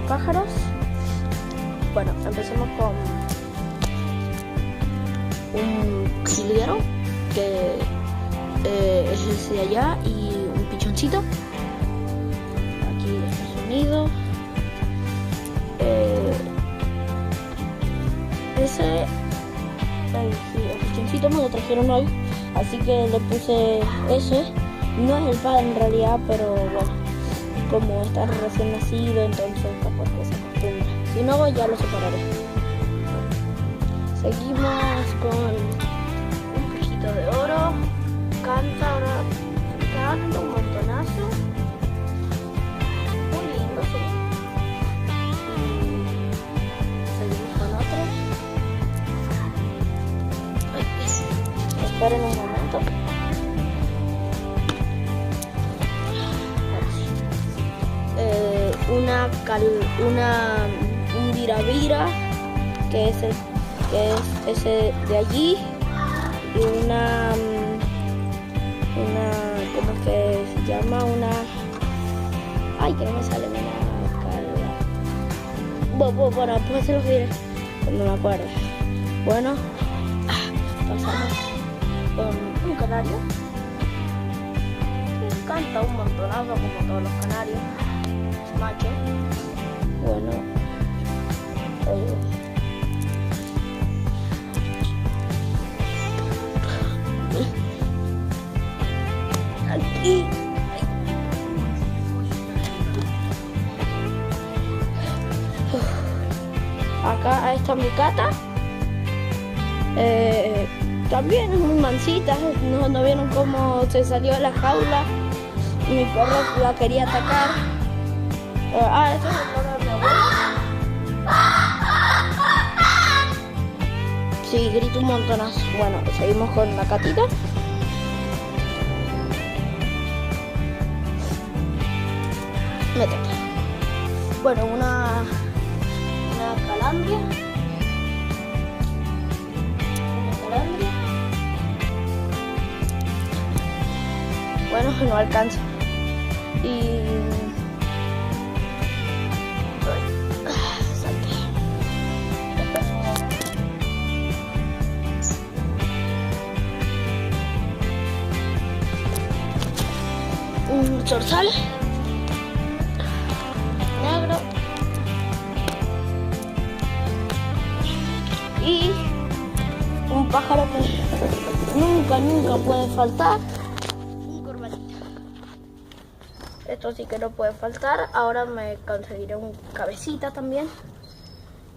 pájaros. Bueno, empecemos con un jilguero, que es ese de allá, y un pichoncito. Aquí está su nido. El pichoncito me lo trajeron hoy, así que le puse ese. No es el padre en realidad, pero bueno, como está recién nacido, entonces capaz que se acostumbra. Si no, ya lo separaré. Seguimos con un pejito de oro. Canta ahora, canta un montonazo. Muy lindo, sí. Seguimos con otro. Esperen un momento. Un viravira, que es ese de allí, y una ¿cómo es que se llama? Ay, que no me sale bueno, pues se los diré cuando me acuerdo. Bueno, pasamos con un canario. Canta un montonazo como todos los canarios. Macho. Bueno, aquí acá está mi cata. También es muy mansita. No vieron cómo se salió de la jaula. Mi perro la quería atacar. Este es el perro de mi abuela. Sí, grita un montonazo. Bueno, seguimos con la catita. Métete. Bueno, una calandria. Bueno, no alcanza. Y un zorzal negro y un pájaro que nunca puede faltar, un corbatita. Esto sí que no puede faltar. Ahora me conseguiré un cabecita también.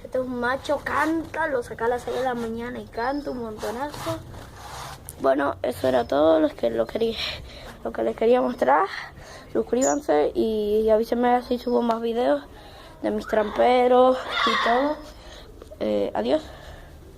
Este es un macho, canta, lo saca a las 6 de la mañana y canta un montonazo. Bueno, eso era todo lo que les quería mostrar. Suscríbanse y avísenme si subo más videos de mis tramperos y todo. Adiós.